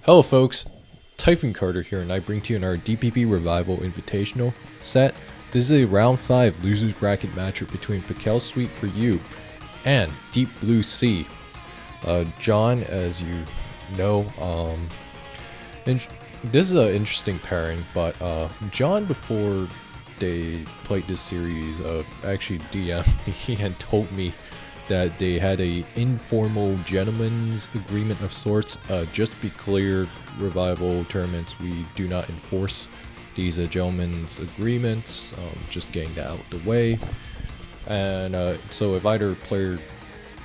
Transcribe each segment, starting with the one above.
Hello folks, Typhon Carter here, and I bring to you our DPP Revival Invitational set. This is a round 5 losers bracket matchup between Pkel SweetForU and DeepBlueC. John, as you know, this is an interesting pairing, but John, before they played this series, actually DM'd me and told me that they had a informal gentleman's agreement of sorts. Just to be clear, Revival tournaments, we do not enforce these gentlemen's agreements, just getting that out the way. And so if either player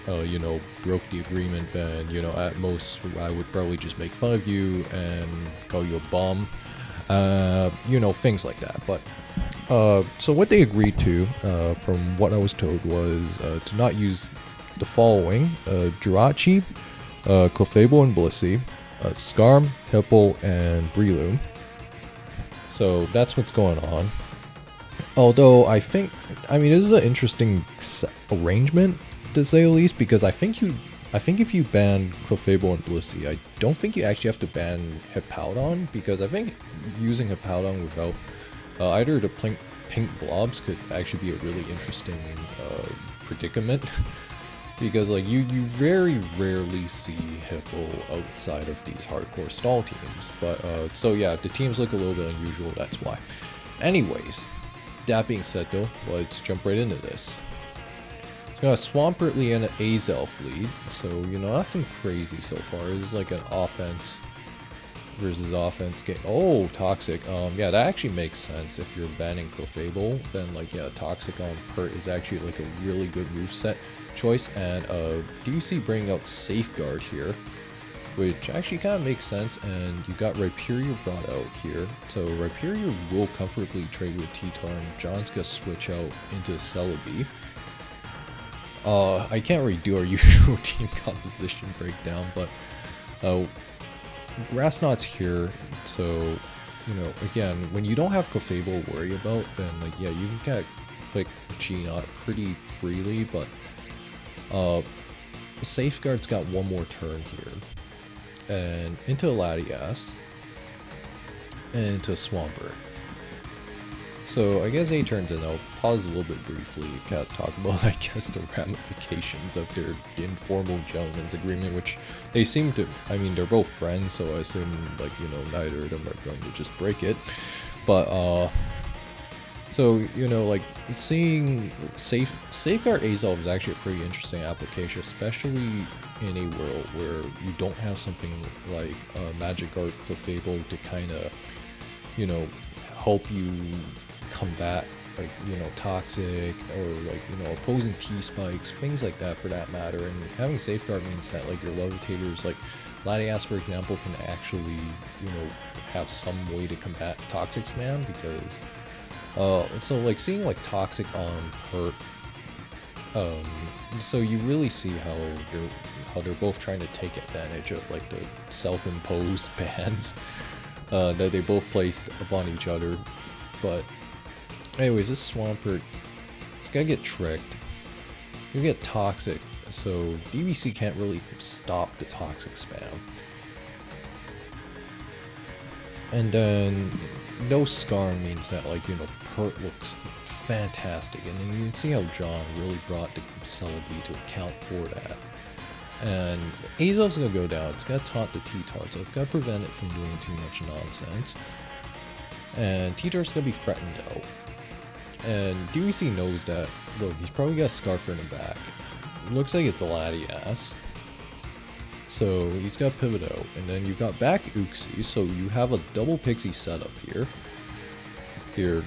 broke the agreement, then at most I would probably just make fun of you and call you a bum, things like that. But so what they agreed to, from what I was told, was to not use the following: Jirachee, Clefable and Blissey, Skarm, Pkel, and Breloom. So that's what's going on. Although I think, this is an interesting arrangement, to say the least, because I think if you ban Clefable and Blissey, I don't think you actually have to ban Hippowdon, because I think using Hippowdon without either the pink blobs could actually be a really interesting predicament. Because you very rarely see Hippo outside of these hardcore stall teams. But so yeah, if the teams look a little bit unusual, that's why. Anyways, that being said though, let's jump right into this. So got a Swampert lead and an Azelf lead. So nothing crazy so far. This is like an offense versus offense game. Oh, Toxic. Yeah, that actually makes sense. If you're banning Clefable, then Toxic on Pert is actually like a really good moveset choice. And DPC bringing out Safeguard here, which actually kind of makes sense. And you got Rhyperior brought out here, so Rhyperior will comfortably trade with T-Tar, and John's gonna switch out into Celebi. I can't really do our usual team composition breakdown, but Grass Knot's here, so again, when you don't have Clefable to worry about, then you can kind of click G-Knot pretty freely. But Safeguard's got one more turn here, and into Latias, and into Swampert. So I guess 8 turns in. I'll pause a little bit briefly, kind of talk about the ramifications of their informal gentleman's agreement, which they seem to, they're both friends, so I assume neither of them are going to just break it. But so seeing Safeguard Azelf is actually a pretty interesting application, especially in a world where you don't have something like Magic Art Clefable to kind of help you combat Toxic or opposing T-Spikes, things like that for that matter. And having Safeguard means that your levitators like Latias, for example, can actually have some way to combat Toxic's man, because so seeing Toxic on Pert, so you really see how they're both trying to take advantage of the self-imposed bans that they both placed upon each other. But anyways, this Swampert, it's gonna get tricked. You get Toxic, so DPC can't really stop the Toxic spam. And then no Skarm means that Pert looks fantastic, and you can see how John really brought the Celebi to account for that. And Azelf's gonna go down. It's gonna taunt the T-Tar, so it's gonna prevent it from doing too much nonsense. And T-Tar's gonna be threatened out. And DPC knows that. Look, he's probably got Scarfer in the back. Looks like it's Latias. So he's got Pivot out. And then you got back Uxie, so you have a double Pixie setup here. Yeah,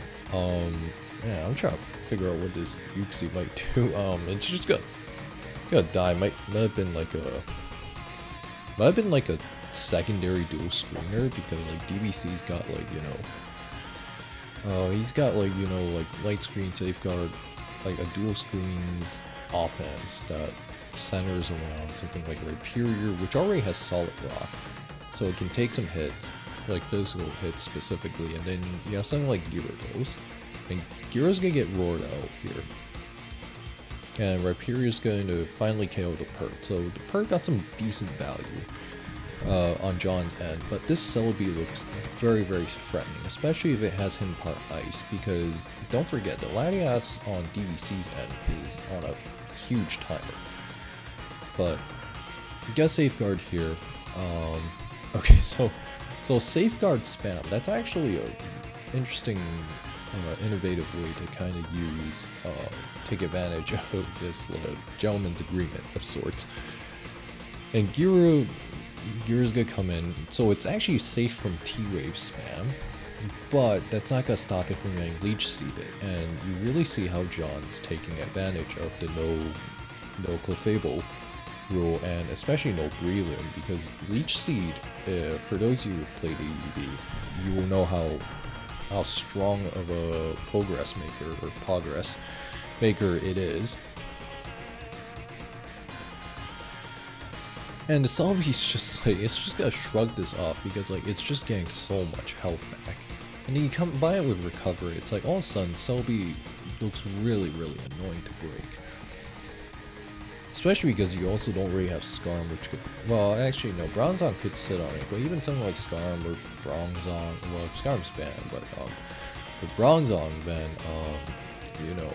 I'm trying to figure out what this Uxie might do. It's just gonna die. Might have been a secondary dual screener, because DPC's got he's got light screen Safeguard, a dual screens offense that centers around something like Rhyperior, which already has Solid Rock, so it can take some hits, physical hits specifically. And then you have something like Gyarados, and Gyara's gonna get roared out here. And Rhyperior's going to finally KO the Pert. So the Pert got some decent value. on John's end, but this Celebi looks very, very threatening, especially if it has hidden part ice, because don't forget, the Latias on DVC's end is on a huge timer. But get safeguard here. Okay, so safeguard spam, that's actually a interesting innovative way to kind of use take advantage of this gentleman's agreement of sorts. And Gira's gonna come in, so it's actually safe from T-Wave spam, but that's not gonna stop it from getting leech seeded. And you really see how John's taking advantage of the no Clefable rule, and especially no Breloom, because leech seed, for those of you who've played AUV, you will know how strong of a progress maker it is. And the Celebi's just like, it's just gonna shrug this off because like it's just getting so much health back. And then you come by it with recovery, it's like all of a sudden Celebi looks really, really annoying to break. Especially because you also don't really have Skarm, which could, well actually no, Bronzong could sit on it, but even something like Skarm or Bronzong, well Skarm's banned, but with Bronzong then, you know,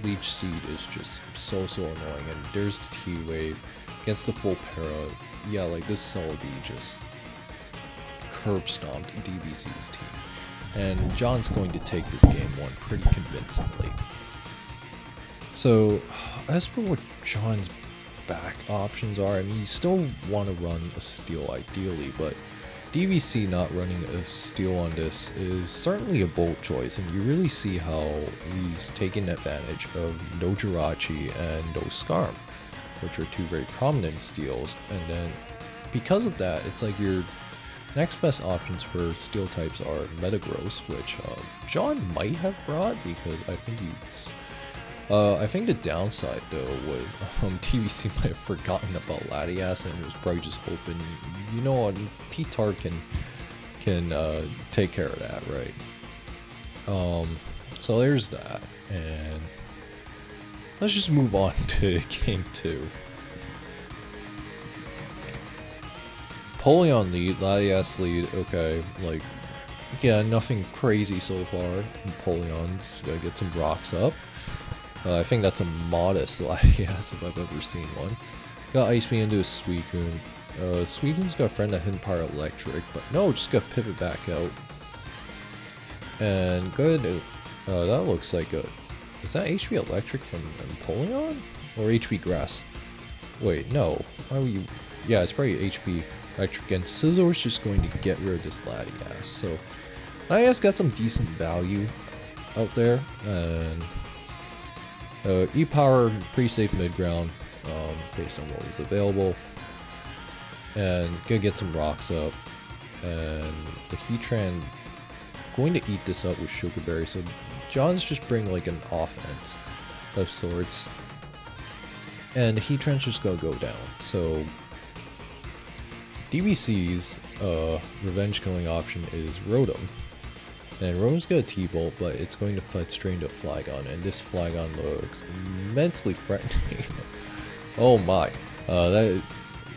Leech Seed is just so annoying, and there's the T-Wave against the full para. Yeah, like this Celebi just curb stomped DBC's team, and John's going to take this game one pretty convincingly. So as for what John's back options are, I mean, you still want to run a steal ideally, but DVC not running a steal on this is certainly a bold choice, and you really see how he's taking advantage of no Jirachee and no Skarm, which are two very prominent steals. And then because of that, it's like your next best options for steal types are Metagross, which John might have brought, because I think he's I think the downside though was TVC might have forgotten about Latias and was probably just hoping, you know what, T-Tar can take care of that, right? So there's that, and let's just move on to game 2. Polion lead, Latias lead, okay, like, yeah, nothing crazy so far. Polion's gotta get some rocks up. I think that's a modest Latias if I've ever seen one. Got Ice Me into a Suicune. Suicune's got a friend that hidden power electric, but no, just gotta pivot back out. And good. That looks like a. Is that HP electric from Empoleon? Or HP grass? Wait, no. Why were you. Yeah, it's probably HP electric. And Scissor's just going to get rid of this Latias. So, Latias got some decent value out there. And. E-Power, pretty safe mid-ground, based on what was available. And gonna get some rocks up. And the Heatran going to eat this up with Sugar Berry. So John's just bringing like an offense of sorts. And the Heatran's just gonna go down. So DBC's revenge killing option is Rotom. And Rotom's got a T-Bolt, but it's going to fight straight into a Flygon, and this Flygon looks immensely threatening. Oh my.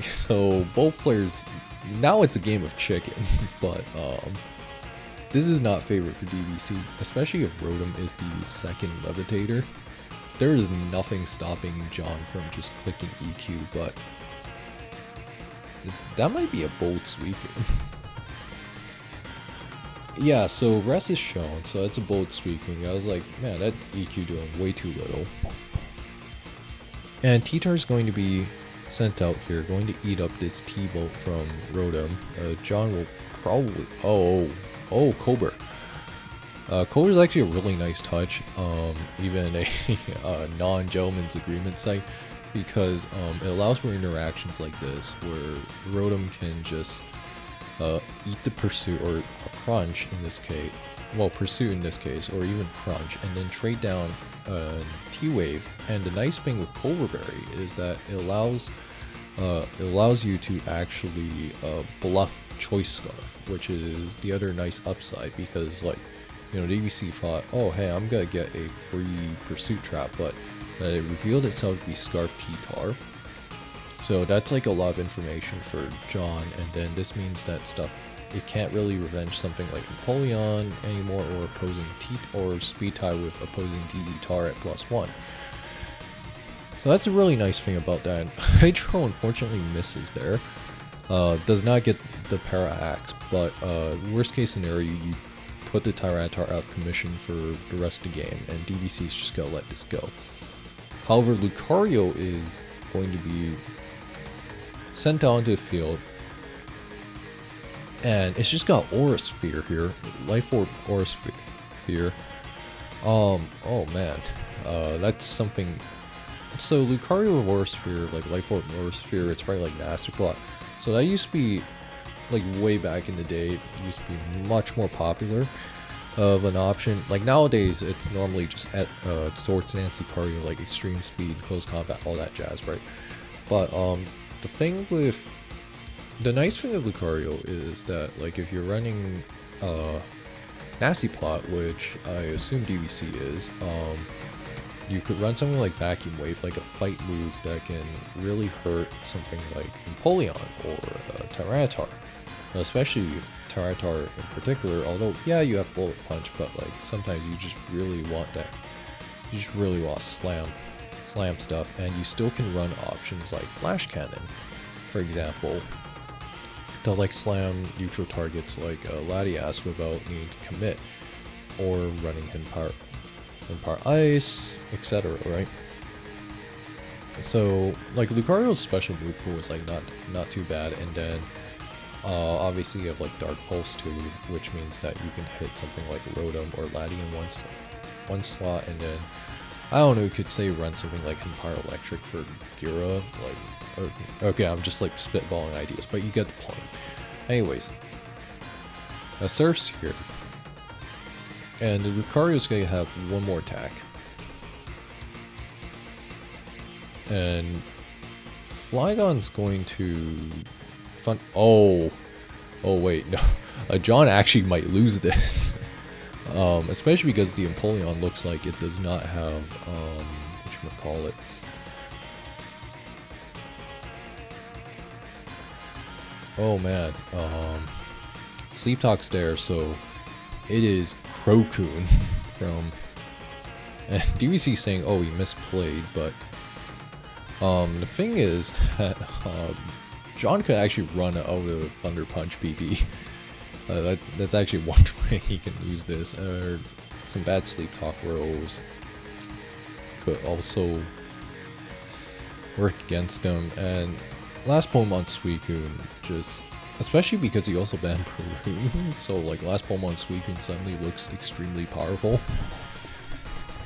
So both players, now it's a game of chicken, but this is not favorite for DVC, especially if Rotom is the second Levitator. There is nothing stopping John from just clicking EQ, but that might be a bold Suicune. Yeah, so rest is shown, so that's a bold Suicune. I was like, man, that EQ doing way too little. And T-Tar's going to be sent out here, going to eat up this T-Bolt from Rotom. John will probably... Oh, Cobra. Cobra's actually a really nice touch, even a non-gentleman's agreement site, because it allows for interactions like this, where Rotom can just... eat the Pursuit, or a Crunch in this case, well, Pursuit in this case, or even Crunch, and then trade down T-Wave. And the nice thing with Cobra Berry is that it allows you to actually bluff Choice Scarf, which is the other nice upside, because like, you know, DVC thought, oh hey, I'm gonna get a free Pursuit trap, but it revealed itself to be Scarf T-Tar. So that's like a lot of information for John, and then this means that it can't really revenge something like Empoleon anymore, or opposing or speed tie with opposing Tar at +1. So that's a really nice thing about that. Hydro unfortunately misses there. Does not get the Para Axe, but worst case scenario, you put the Tyranitar out of commission for the rest of the game, and DVC's just gonna let this go. However, Lucario is going to be sent out into the field, and it's just got Aura Sphere here, Life Orb Aura Sphere. Oh man, that's something. So Lucario with Aura Sphere, like Life Orb Aura Sphere, it's probably like Master Plot. So that used to be, like way back in the day, it used to be much more popular of an option. Like nowadays, it's normally just at Sword Stance Lucario, like extreme speed, close combat, all that jazz, right? But the nice thing of Lucario is that, like, if you're running Nasty Plot, which I assume DVC is, you could run something like Vacuum Wave, like a fight move that can really hurt something like Empoleon or Tyranitar. Especially Tyranitar in particular, although, yeah, you have Bullet Punch, but, like, sometimes you just really want that. You just really want slam stuff, and you still can run options like Flash Cannon, for example, to, like, slam neutral targets like Latias without needing to commit, or running Hinpower Ice, etc., right? So, like, Lucario's special move pool is, like, not too bad, and then obviously you have, like, Dark Pulse too, which means that you can hit something like Rotom or Lati in one slot, and then, I don't know, you could say run something like Hinpower Electric for Gira, like, okay, I'm just, like, spitballing ideas, but you get the point. Anyways, Surf's here. And the Lucario's gonna have one more attack. And Flygon's going to oh wait, no. John actually might lose this. Especially because the Empoleon looks like it does not have whatchamacallit. Oh man. Sleep Talk's there, so it is Crocoon from, and DVC saying, oh, he misplayed, but the thing is that John could actually run out of Thunder Punch PP. That's actually one way he can lose this. Some bad Sleep Talk rolls could also work against him, and last Pokemon Suicune just, especially because he also banned Peru, so like last Pokemon Suicune suddenly looks extremely powerful.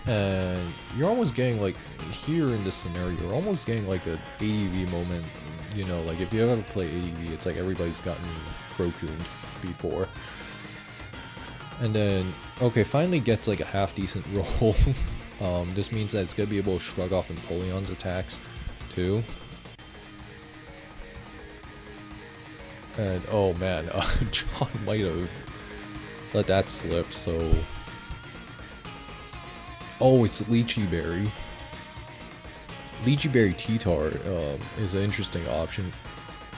And you're almost getting, like, here in this scenario, you're almost getting like a ADV moment, you know, like if you ever play ADV, it's like everybody's gotten Crocooned before. And then, okay, finally gets like a half decent roll. This means that it's gonna be able to shrug off Empoleon's attacks too. And oh man, John might have let that slip, so. Oh, it's Lychee Berry. Lychee Berry T-Tar is an interesting option.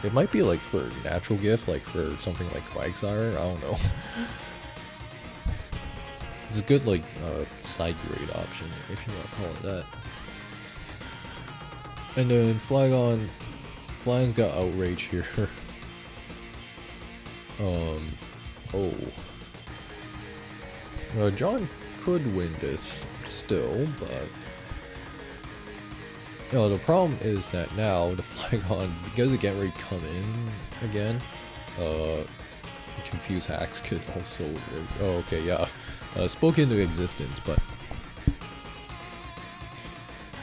It might be like for natural gift, like for something like Quagsire, I don't know. It's a good, like, side grade option, if you want to call it that. And then Flygon's got Outrage here. John could win this still, but you know, the problem is that now the Flygon, because it can't really come in again, Confuse Hacks could also, oh okay, yeah, spoke into existence, but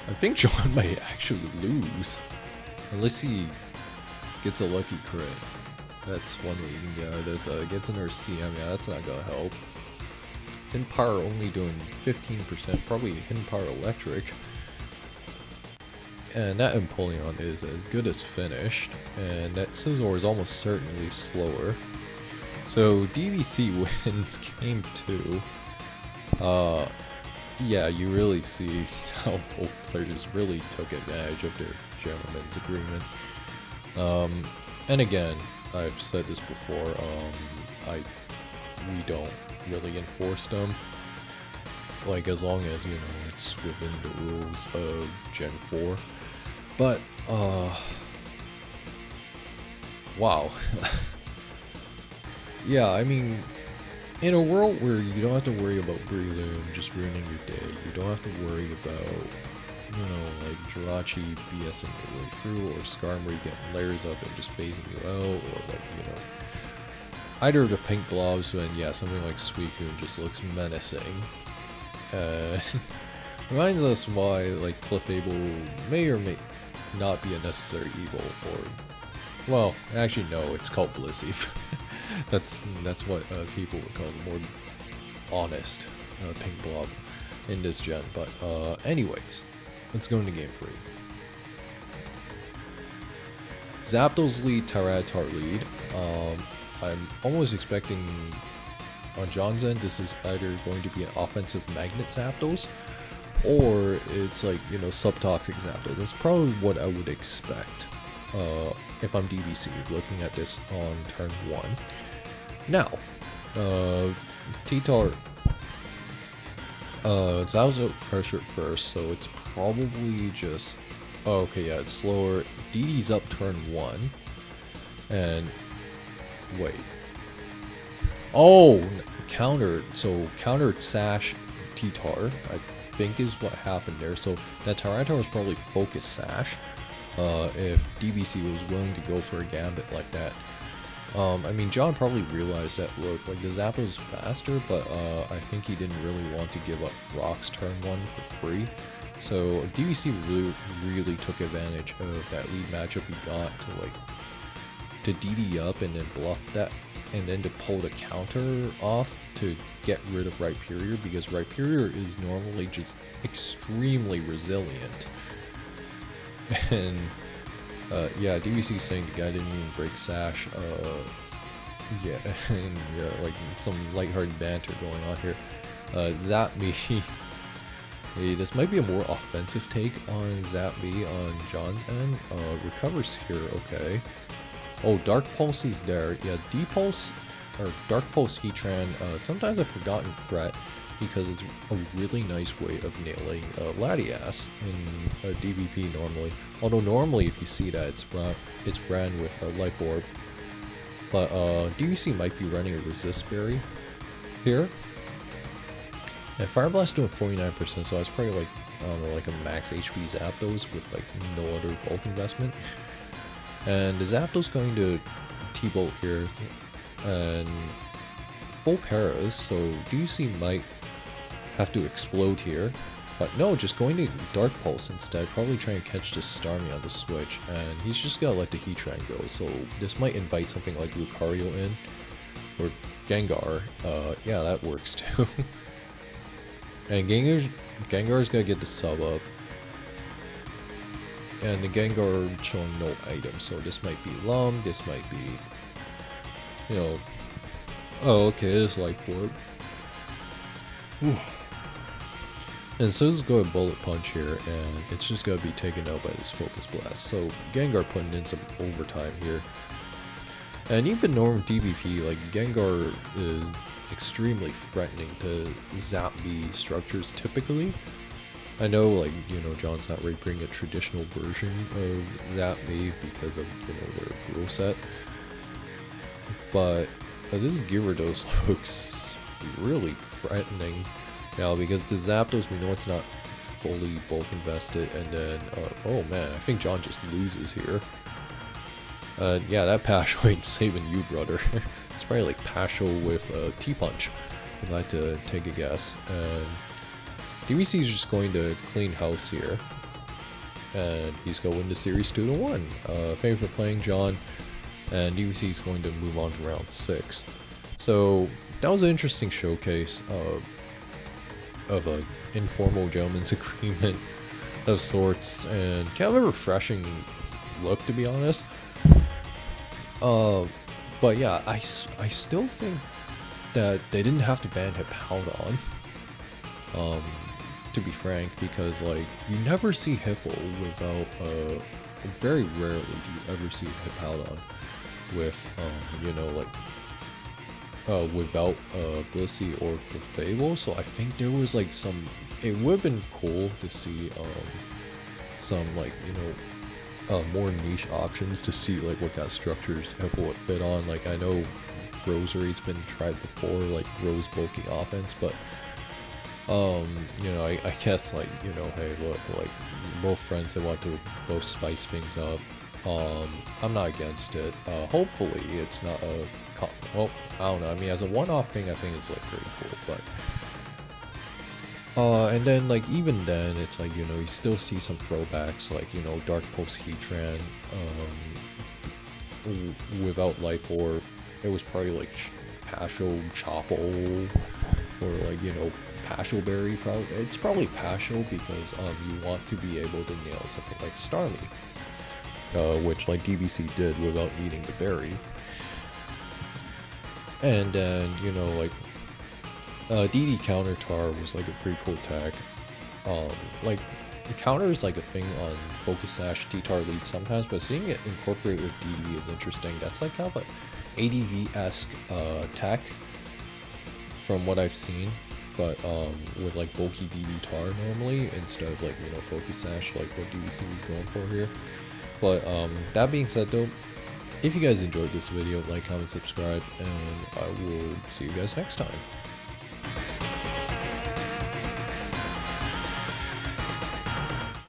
I think John might actually lose, unless he gets a lucky crit. That's one way you can get out of this. Gets another CM, yeah, that's not gonna help. Hinpower only doing 15%, probably Hinpower Electric. And that Empoleon is as good as finished, and that Scizor is almost certainly slower. So DVC wins game 2. Yeah, you really see how both players really took advantage of their gentleman's agreement. And again, I've said this before, we don't really enforce them. Like, as long as, you know, it's within the rules of Gen 4. But, wow. Yeah, I mean, in a world where you don't have to worry about Breloom just ruining your day, you don't have to worry about, you know, like Jirachee BSing your way through, or Skarmory getting layers up and just phasing you out, or like, you know, either of the pink blobs, when, yeah, something like SweetForU just looks menacing. Reminds us why, like, Clefable may or may not be a necessary evil, or, well, actually no, it's called Blissey. that's what people would call the more honest pink blob in this gen. But anyways, let's go into game 3. Zapdos lead, Tyranitar lead. I'm almost expecting on John's end this is either going to be an offensive Magnet Zapdos, or it's like, you know, subtoxic Zapdos. That's probably what I would expect if I'm DPC looking at this on turn 1. Now, T-Tar, Zapdos out pressure first, so it's probably just, oh, okay, yeah, it's slower. DD's up turn 1, and wait. Oh, countered. So countered Sash T-Tar, I think is what happened there. So that Tyranitar was probably focus Sash. If DPC was willing to go for a gambit like that. I mean, John probably realized that, look, like the Zapdos is faster, but I think he didn't really want to give up Rocks turn 1 for free. So DPC really took advantage of that lead matchup he got to, like, to DD up and then bluff that, and then to pull the counter off to get rid of Rhyperior, because Rhyperior is normally just extremely resilient. And yeah, DPC saying the guy didn't even break Sash. Yeah, and yeah, like some lighthearted banter going on here. Zap Me. Hey, this might be a more offensive take on Zap Me on John's end. Recovers here, okay. Oh, Dark Pulse is there. Yeah, D-Pulse, or Dark Pulse Heatran, sometimes I've forgotten Fret, because it's a really nice way of nailing Latias in DPP normally. Although normally if you see that, it's ran with a Life Orb. But DPC might be running a Resist Berry here. And Fire Blast doing 49%, so I was probably like, I don't know, like a max HP Zapdos with like no other bulk investment. And the Zapdos going to T-Bolt here, and full paras, so DPC might have to explode here. But no, just going to Dark Pulse instead, probably trying to catch this Starmie on the switch, and he's just gonna let the Heatran go, so this might invite something like Lucario in, or Gengar. Yeah, that works too. And Gengar's gotta get the sub up. And the Gengar showing no items, so this might be Lum, this might be, you know, oh, okay, this is Life Orb. And so let's go with Bullet Punch here, and it's just gonna be taken out by this Focus Blast. So Gengar putting in some overtime here. And even normal DPP, like Gengar is extremely threatening to Zap B structures typically. I know, like, you know, John's not really bringing a traditional version of Zap B because of, you know, their rule set. But this Gyarados looks really threatening now, because the Zapdos, we know it's not fully bulk invested, and then, oh man, I think John just loses here. Yeah, that Pasho ain't saving you, brother. It's probably like Pasho with T-Punch, if I had to take a guess. And DPC is just going to clean house here, and he's going to win the series 2-1. Thank you for playing, John. And DPC is going to move on to round 6. So that was an interesting showcase of a informal gentleman's agreement of sorts, and kind of a refreshing look, to be honest. But yeah, I still think that they didn't have to ban Hippowdon, to be frank, because like you never see Hippo without very rarely do you ever see Hippowdon with, you know, like, without DeepBlueC or Fable. So I think there was like some, it would have been cool to see some, like, you know, more niche options to see like what kind of structures Hippo would fit on. Like, I know Rosary's been tried before, like Rose bulky offense, but you know, I guess, like, you know, hey, look, like, both friends that want to both spice things up. I'm not against it. Hopefully it's not a well, I don't know. I mean, as a one-off thing, I think it's like pretty cool, but and then, like, even then, it's like, you know, you still see some throwbacks, like, you know, Dark Pulse Heatran, without Life Orb. It was probably like Pasho Chople, or like, you know, Pasho Berry. Probably it's probably Pasho, because you want to be able to nail something like Starly, which like DBC did without eating the berry. And then, you know, like DD Counter Tar was like a pretty cool tech. Like, counter is like a thing on Focus Sash T-Tar lead sometimes, but seeing it incorporated with DD is interesting. That's like kind of a ADV-esque tech from what I've seen, but with like bulky DD Tar normally, instead of, like, you know, Focus Sash, like what DBC was going for here. But that being said though, if you guys enjoyed this video, like, comment, subscribe, and I will see you guys next time.